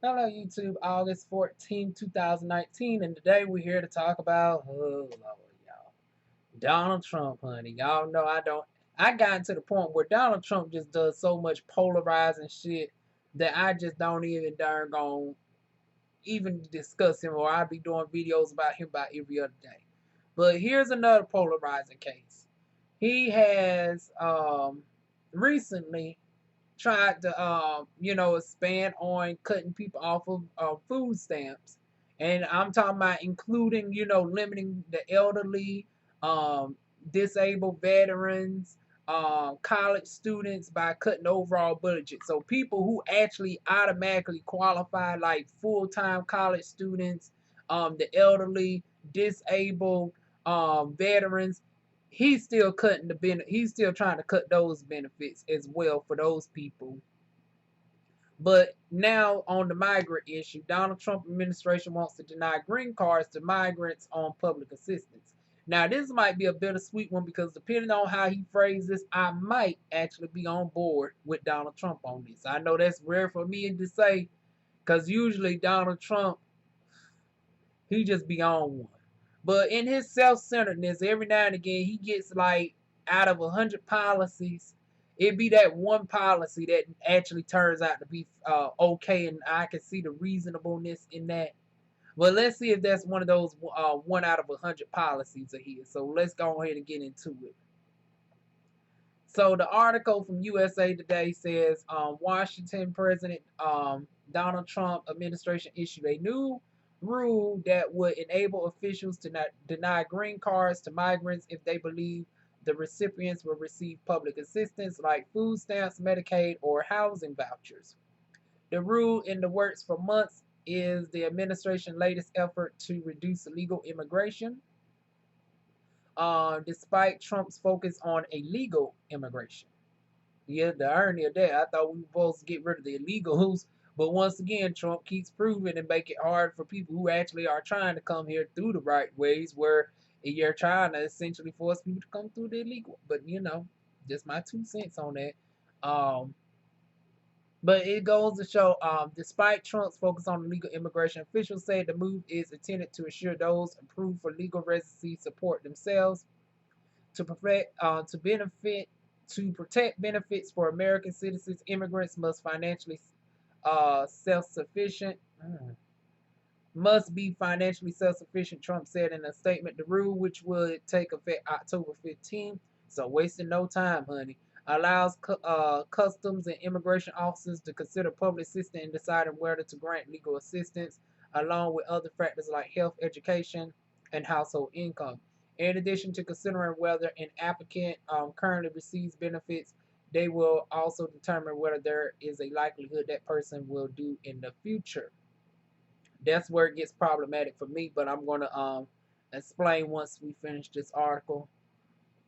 Hello YouTube, August 14th, 2019, and today we're here to talk about, oh Lord, y'all, Donald Trump, honey. Y'all know I got to the point where Donald Trump just does so much polarizing shit that I just don't even darn gone even discuss him, or I'll be doing videos about him about every other day. But here's another polarizing case. He has recently tried to expand on cutting people off of food stamps, and I'm talking about including limiting the elderly, um, disabled veterans, college students by cutting the overall budget. So people who actually automatically qualify, like full-time college students, the elderly, disabled, veterans, he's still cutting he's still trying to cut those benefits as well for those people. But now on the migrant issue, Donald Trump administration wants to deny green cards to migrants on public assistance. Now this might be a bittersweet one because depending on how he phrases this, I might actually be on board with Donald Trump on this. I know that's rare for me to say because usually Donald Trump, he just be on one. But in his self-centeredness, every now and again, he gets like out of 100 policies, it be that one policy that actually turns out to be okay, and I can see the reasonableness in that. But let's see if that's one of those one out of 100 policies of his. So let's go ahead and get into it. So the article from USA Today says Washington President Donald Trump administration issued a new rule that would enable officials to not deny green cards to migrants if they believe the recipients will receive public assistance like food stamps, Medicaid, or housing vouchers. The rule in the works for months is the administration's latest effort to reduce illegal immigration, despite Trump's focus on illegal immigration. Yeah, the irony of that, I thought we were supposed to get rid of the illegals, but once again, Trump keeps proving and make it hard for people who actually are trying to come here through the right ways, where you're trying to essentially force people to come through the illegal. But just my 2 cents on that. Um, but it goes to show, despite Trump's focus on illegal immigration, officials say the move is intended to ensure those approved for legal residency support themselves to benefit to protect benefits for American citizens. Immigrants must financially self-sufficient. Must be financially self-sufficient, Trump said in a statement. The rule, which would take effect October 15th, so wasting no time, honey, allows customs and immigration officers to consider public assistance in deciding whether to grant legal assistance, along with other factors like health, education, and household income. In addition to considering whether an applicant currently receives benefits, they will also determine whether there is a likelihood that person will do in the future. That's where it gets problematic for me, but I'm going to explain once we finish this article.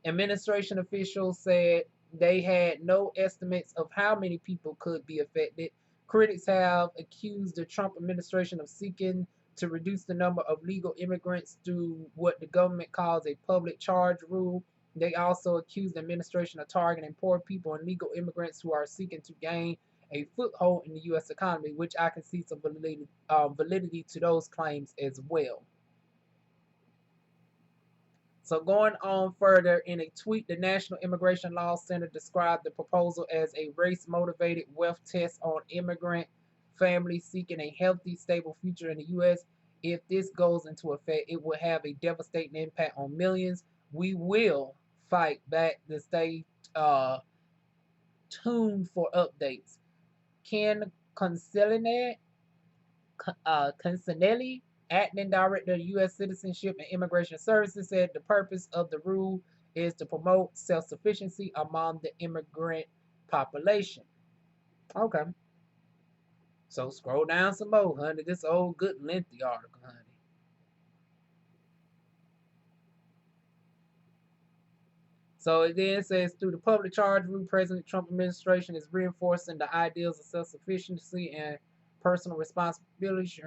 Administration officials said they had no estimates of how many people could be affected. Critics have accused the Trump administration of seeking to reduce the number of legal immigrants through what the government calls a public charge rule. They also accused the administration of targeting poor people and legal immigrants who are seeking to gain a foothold in the U.S. economy, which I can see some validity to those claims as well. So going on further, in a tweet, the National Immigration Law Center described the proposal as a race-motivated wealth test on immigrant families seeking a healthy, stable future in the U.S. If this goes into effect, it will have a devastating impact on millions. We will fight back to stay tuned for updates. Ken Consinelli, acting director of U.S. Citizenship and Immigration Services, said the purpose of the rule is to promote self-sufficiency among the immigrant population. Okay, so scroll down some more, honey. This old good lengthy article, honey. So it then says, through the public charge rule, President Trump administration is reinforcing the ideals of self-sufficiency and personal responsibility.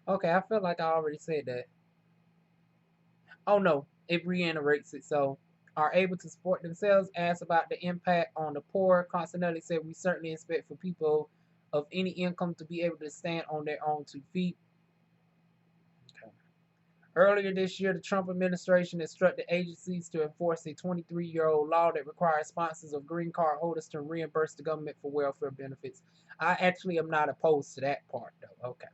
Okay, I feel like I already said that. Oh no, it reiterates it. So, are able to support themselves. Asked about the impact on the poor, Constantly said, we certainly expect for people of any income to be able to stand on their own 2 feet. Okay. Earlier this year, the Trump administration instructed agencies to enforce a 23-year-old law that requires sponsors of green card holders to reimburse the government for welfare benefits. I actually am not opposed to that part, though. Okay.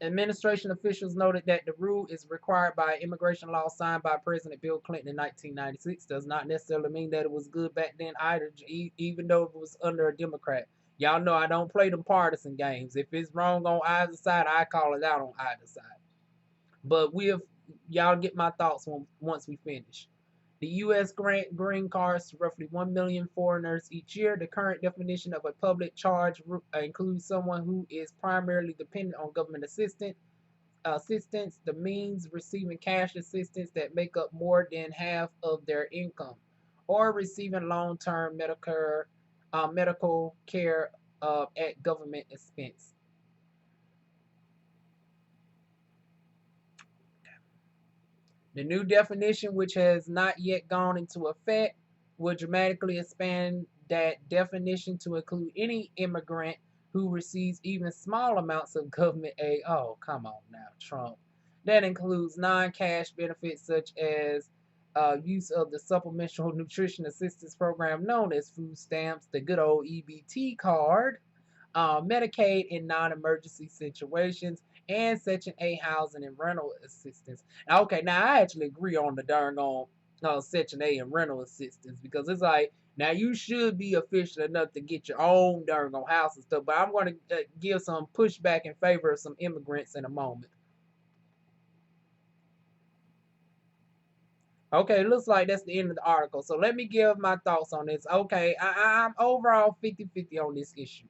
Administration officials noted that the rule is required by immigration law signed by President Bill Clinton in 1996. Does not necessarily mean that it was good back then either, even though it was under a Democrat. Y'all know I don't play them partisan games. If it's wrong on either side, I call it out on either side. But y'all get my thoughts once we finish. The U.S. grant green cards to roughly 1 million foreigners each year. The current definition of a public charge includes someone who is primarily dependent on government assistance, the means receiving cash assistance that make up more than half of their income, or receiving long-term medical care at government expense. The new definition, which has not yet gone into effect, will dramatically expand that definition to include any immigrant who receives even small amounts of government aid. Oh, come on now, Trump. That includes non-cash benefits such as use of the Supplemental Nutrition Assistance Program known as food stamps, the good old EBT card, Medicaid in non-emergency situations, and Section 8 housing and rental assistance. Okay, now I actually agree on the darn on Section 8 and rental assistance, because it's like, now you should be efficient enough to get your own darn on house and stuff, but I'm going to give some pushback in favor of some immigrants in a moment. Okay, looks like that's the end of the article. So let me give my thoughts on this. Okay, I'm overall 50-50 on this issue.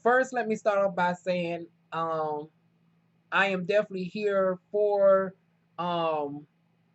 First, let me start off by saying I am definitely here for um,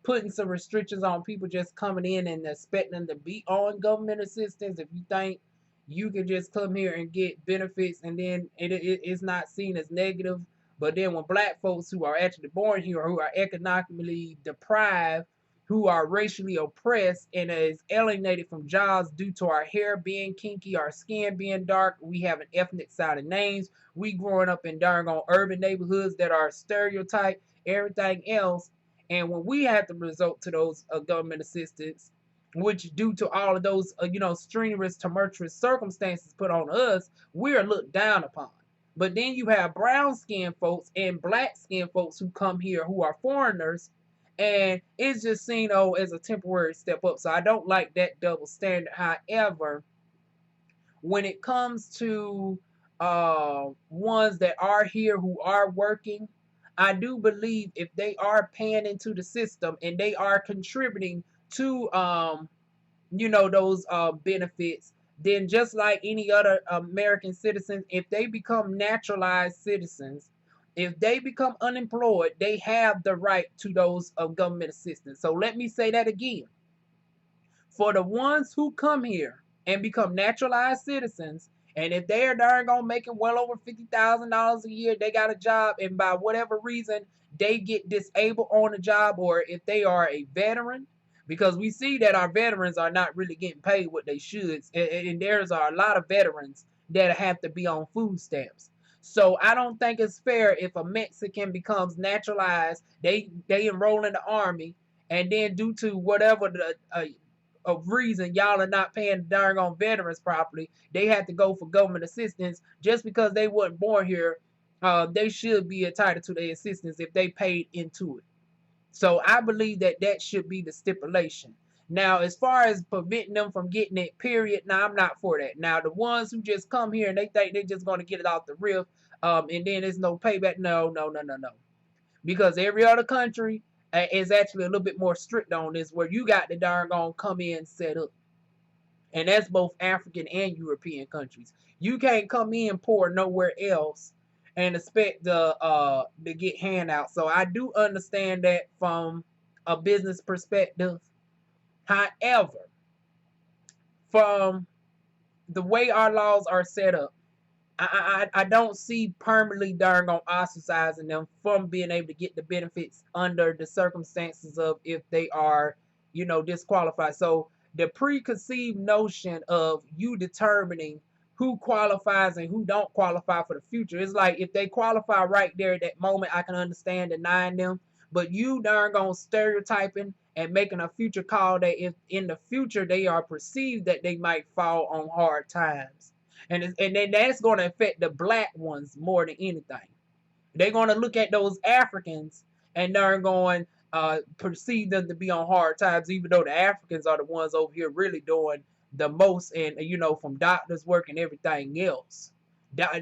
putting some restrictions on people just coming in and expecting them to be on government assistance. If you think you can just come here and get benefits and then it's not seen as negative, but then when black folks who are actually born here, who are economically deprived, who are racially oppressed and is alienated from jobs due to our hair being kinky, our skin being dark, we have an ethnic sounding names, we growing up in darn on urban neighborhoods that are stereotyped, everything else. And when we have to resort to those government assistance, which due to all of those, strenuous, tumultuous circumstances put on us, we are looked down upon. But then you have brown skinned folks and black skinned folks who come here who are foreigners, and it's just seen as a temporary step up. So I don't like that double standard. However, when it comes to ones that are here who are working, I do believe if they are paying into the system and they are contributing to those benefits, then just like any other American citizens, if they become naturalized citizens, if they become unemployed, they have the right to those government assistance. So let me say that again. For the ones who come here and become naturalized citizens, and if they are darn gonna making well over $50,000 a year, they got a job, and by whatever reason they get disabled on the job, or if they are a veteran, because we see that our veterans are not really getting paid what they should, and there's a lot of veterans that have to be on food stamps. So I don't think it's fair if a Mexican becomes naturalized, they enroll in the army, and then due to whatever the of reason y'all are not paying the darn on veterans properly, they had to go for government assistance just because they weren't born here. They should be entitled to the assistance if they paid into it. So I believe that that should be the stipulation. Now, as far as preventing them from getting it, period, now I'm not for that. Now, the ones who just come here and they think they're just going to get it off the rip, and then there's no payback. No. Because every other country is actually a little bit more strict on this, where you got the darn gonna come in set up. And that's both African and European countries. You can't come in poor nowhere else and expect to get handouts. So I do understand that from a business perspective. However, from the way our laws are set up, I don't see permanently darn on ostracizing them from being able to get the benefits under the circumstances of if they are disqualified. So the preconceived notion of you determining who qualifies and who don't qualify for the future. It's like if they qualify right there at that moment, I can understand denying them. But you darn gonna stereotyping and making a future call that if in the future they are perceived that they might fall on hard times. And then that's gonna affect the black ones more than anything. They're gonna look at those Africans and they're going perceive them to be on hard times, even though the Africans are the ones over here really doing the most, and from doctors work and everything else.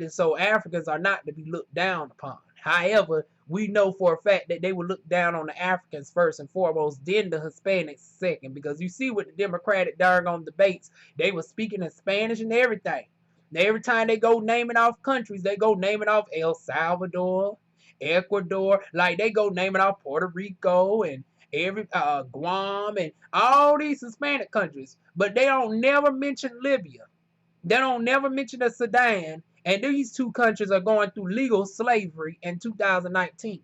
So Africans are not to be looked down upon. However, we know for a fact that they would look down on the Africans first and foremost, then the Hispanics second. Because you see with the Democratic darn debates, they were speaking in Spanish and everything. Every time they go naming off countries, they go naming off El Salvador, Ecuador, like they go naming off Puerto Rico and every Guam and all these Hispanic countries, but they don't never mention Libya. They don't never mention the Sudan, and these two countries are going through legal slavery in 2019.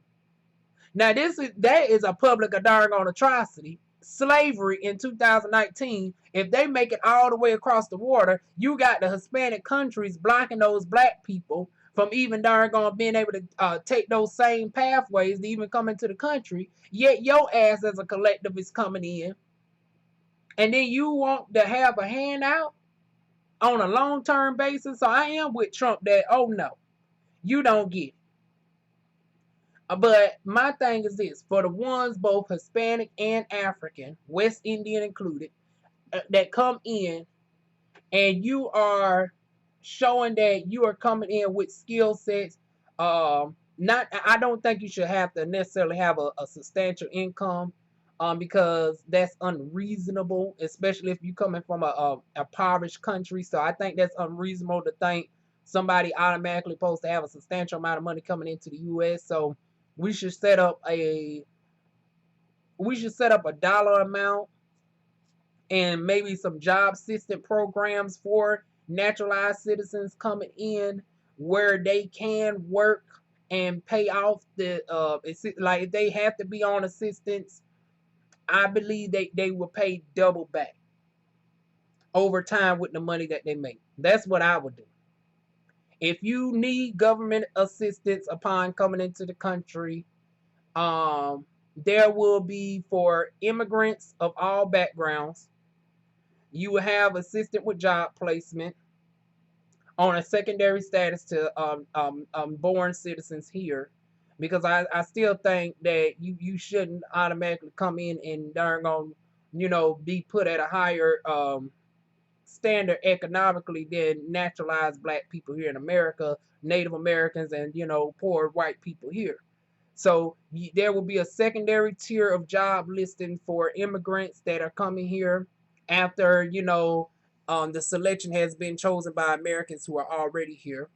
Now that is a public doggone atrocity. Slavery in 2019. If they make it all the way across the water, you got the Hispanic countries blocking those black people from even darn being able to take those same pathways to even come into the country. Yet your ass as a collective is coming in, and then you want to have a handout on a long-term basis. So I am with Trump that, oh no, you don't get it. But my thing is this, for the ones both Hispanic and African, West Indian included, that come in and you are showing that you are coming in with skill sets, I don't think you should have to necessarily have a substantial income, because that's unreasonable, especially if you're coming from a impoverished country. So I think that's unreasonable to think somebody automatically supposed to have a substantial amount of money coming into the U.S. So we should set up a dollar amount and maybe some job assistance programs for naturalized citizens coming in where they can work and pay off the like if they have to be on assistance, I believe they will pay double back over time with the money that they make. That's what I would do. If you need government assistance upon coming into the country, there will be for immigrants of all backgrounds. You will have assistance with job placement on a secondary status to born citizens here, because I still think that you shouldn't automatically come in and darn on be put at a higher standard economically than naturalized black people here in America, Native Americans, and poor white people here. So there will be a secondary tier of job listing for immigrants that are coming here after the selection has been chosen by Americans who are already here.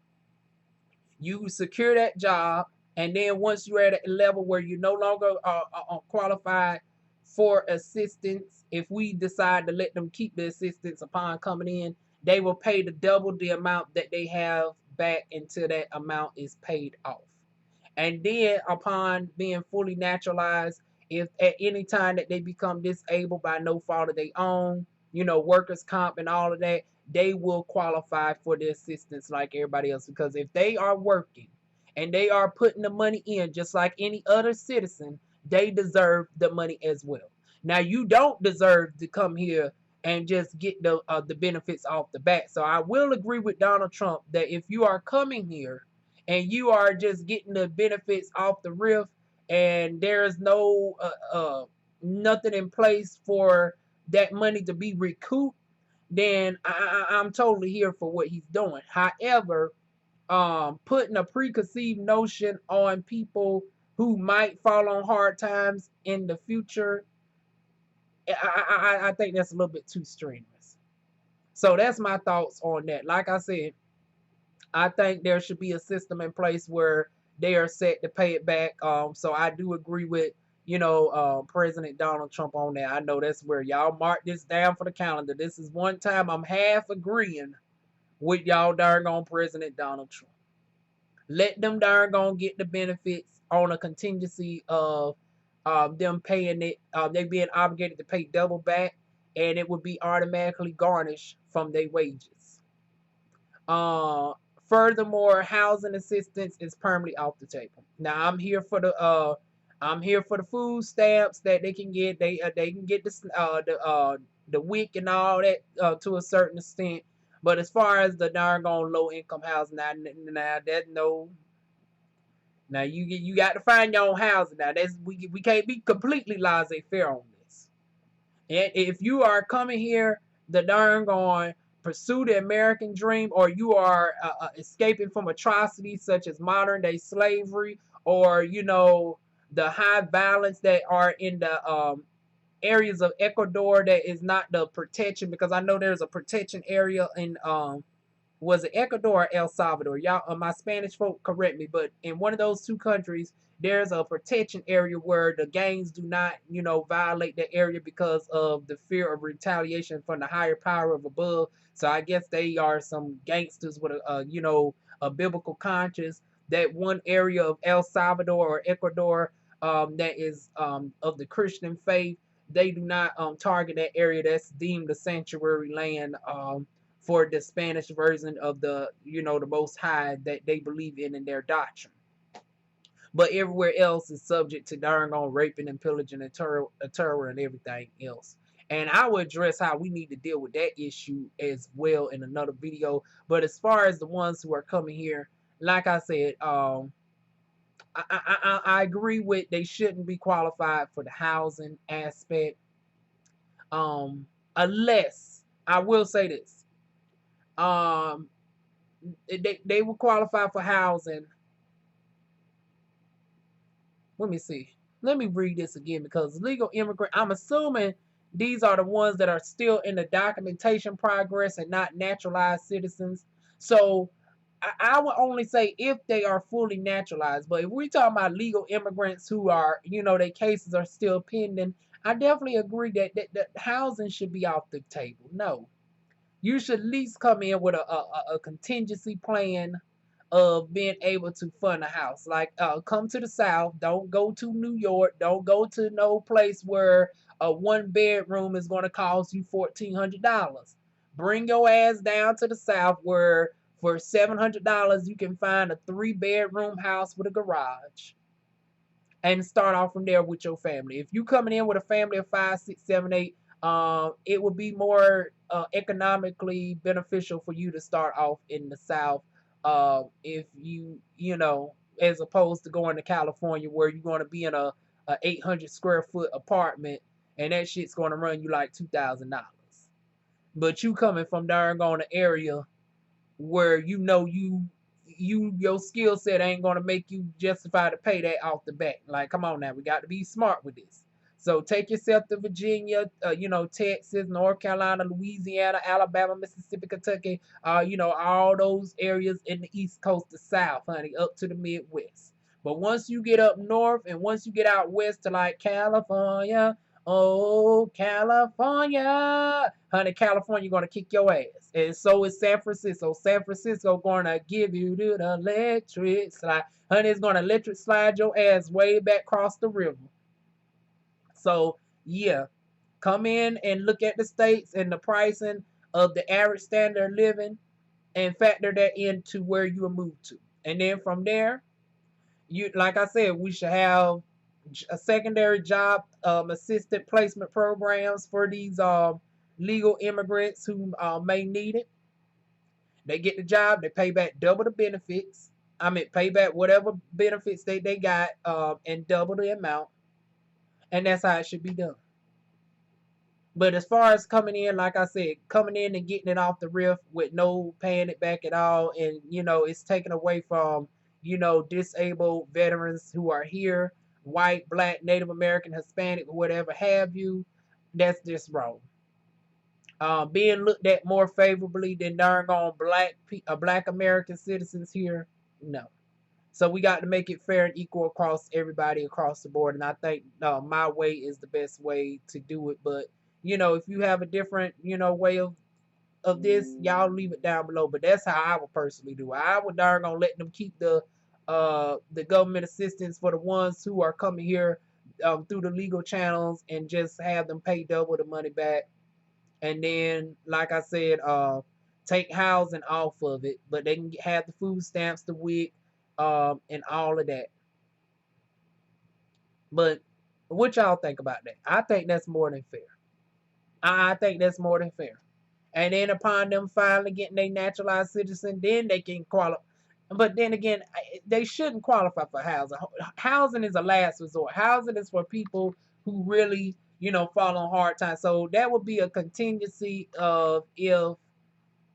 You secure that job, and then once you're at a level where you no longer are qualified for assistance, if we decide to let them keep the assistance upon coming in, they will pay the double the amount that they have back until that amount is paid off. And then upon being fully naturalized, if at any time that they become disabled by no fault of their own, workers' comp and all of that, they will qualify for the assistance like everybody else. Because if they are working and they are putting the money in just like any other citizen, they deserve the money as well. Now, you don't deserve to come here and just get the benefits off the bat. So I will agree with Donald Trump that if you are coming here and you are just getting the benefits off the riff and there's no nothing in place for that money to be recouped, then I'm totally here for what he's doing. However, putting a preconceived notion on people who might fall on hard times in the future, I think that's a little bit too strenuous. So that's my thoughts on that. Like I said, I think there should be a system in place where they are set to pay it back. So I do agree with President Donald Trump on that. I know that's where y'all mark this down for the calendar. This is one time I'm half agreeing with y'all darn on President Donald Trump. Let them darn get the benefits on a contingency of them paying it, they being obligated to pay double back, and it would be automatically garnished from their wages. Uh, Furthermore, housing assistance is permanently off the table. Now, I'm here for the food stamps that they can get. They can get the WIC and all that to a certain extent. But as far as the darn low income housing, now that no. Now you got to find your own housing. Now we can't be completely laissez faire on this. And if you are coming here, the darn going pursue the American dream, or you are escaping from atrocities such as modern day slavery, or the high violence that are in the areas of Ecuador that is not the protection, because I know there's a protection area in was it Ecuador or El Salvador? Y'all, my Spanish folk correct me, but in one of those two countries, there's a protection area where the gangs do not, violate the area because of the fear of retaliation from the higher power of above. So I guess they are some gangsters with a biblical conscience. That one area of El Salvador or Ecuador that is of the Christian faith, they do not target that area. That's deemed a sanctuary land. For the Spanish version of the Most High that they believe in their doctrine. But everywhere else is subject to darn on raping and pillaging and terror and everything else. And I will address how we need to deal with that issue as well in another video. But as far as the ones who are coming here, like I said, I agree with they shouldn't be qualified for the housing aspect. Unless I will say this. They will qualify for housing. Let me see. Let me read this again, because legal immigrant, I'm assuming these are the ones that are still in the documentation progress and not naturalized citizens. So I would only say if they are fully naturalized. But if we're talking about legal immigrants who are, their cases are still pending, I definitely agree that housing should be off the table. No. You should at least come in with a contingency plan of being able to fund a house. Like, come to the South. Don't go to New York. Don't go to no place where a one bedroom is going to cost you $1,400. Bring your ass down to the South, where for $700 you can find a 3 bedroom house with a garage, and start off from there with your family. If you coming in with a family of 5, 6, 7, 8, it would be more economically beneficial for you to start off in the South. If as opposed to going to California, where you're going to be in a 800 square foot apartment, and that shit's going to run you like $2,000. But you coming from darn on an area where your skill set ain't gonna make you justify to pay that off the bat. Like, come on now, we got to be smart with this. So take yourself to Virginia, Texas, North Carolina, Louisiana, Alabama, Mississippi, Kentucky, all those areas in the East Coast, the South, honey, up to the Midwest. But once you get up north and once you get out west to like California, oh, California. Honey, California gonna kick your ass. And so is San Francisco. San Francisco gonna give you the electric slide. Honey, it's gonna electric slide your ass way back across the river. So, yeah. Come in and look at the states and the pricing of the average standard of living and factor that into where you will move to. And then from there, like I said, we should have a secondary job assistant placement programs for these legal immigrants who may need it. They get the job, they pay back double the benefits. I mean, pay back whatever benefits they got and double the amount. And that's how it should be done. But as far as coming in, like I said, coming in and getting it off the riff with no paying it back at all, and it's taken away from disabled veterans who are here, white, black, Native American, Hispanic, whatever have you, that's just wrong. Being looked at more favorably than darn gone black American citizens here, no. So we got to make it fair and equal across everybody across the board, and I think my way is the best way to do it. But if you have a different way of this, y'all leave it down below. But that's how I would personally do it. I would darn gonna let them keep the government assistance for the ones who are coming here through the legal channels and just have them pay double the money back. And then, like I said, take housing off of it, but they can have the food stamps, the WIC, and all of that. But what y'all think about that? I think that's more than fair. I think that's more than fair. And then upon them finally getting their naturalized citizen, then they can qualify. But then again, they shouldn't qualify for housing. Housing is a last resort. Housing is for people who really, fall on hard times. So that would be a contingency of if,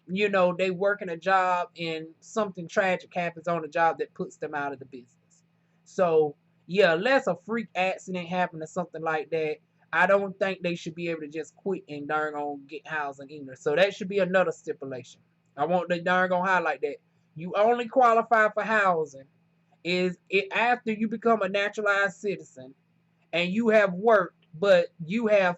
they working a job and something tragic happens on the job that puts them out of the business. So yeah, unless a freak accident happened or something like that, I don't think they should be able to just quit and darn on get housing either. So that should be another stipulation. I want the darn on highlight that. You only qualify for housing is it after you become a naturalized citizen and you have worked, but you have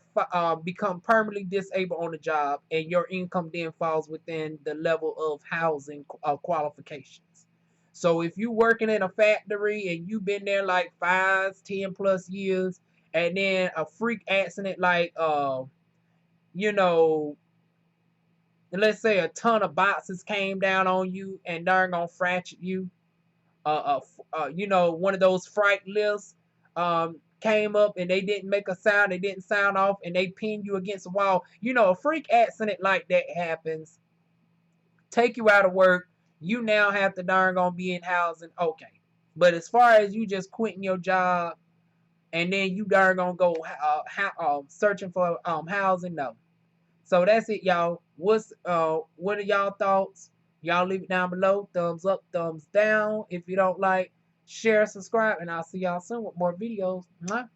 become permanently disabled on the job, and your income then falls within the level of housing qualifications. So if you're working in a factory and you've been there like 5, 10 plus years, and then a freak accident like you know, let's say a ton of boxes came down on you and darn gonna fracture you, one of those fright lifts came up and they didn't make a sound, they didn't sound off, and they pinned you against the wall. A freak accident like that happens, take you out of work, you now have to darn gonna be in housing, okay. But as far as you just quitting your job and then you darn gonna go searching for housing, no. So that's it, y'all. What are y'all thoughts? Y'all leave it down below. Thumbs up, thumbs down. If you don't like, share, subscribe, and I'll see y'all soon with more videos. Mwah.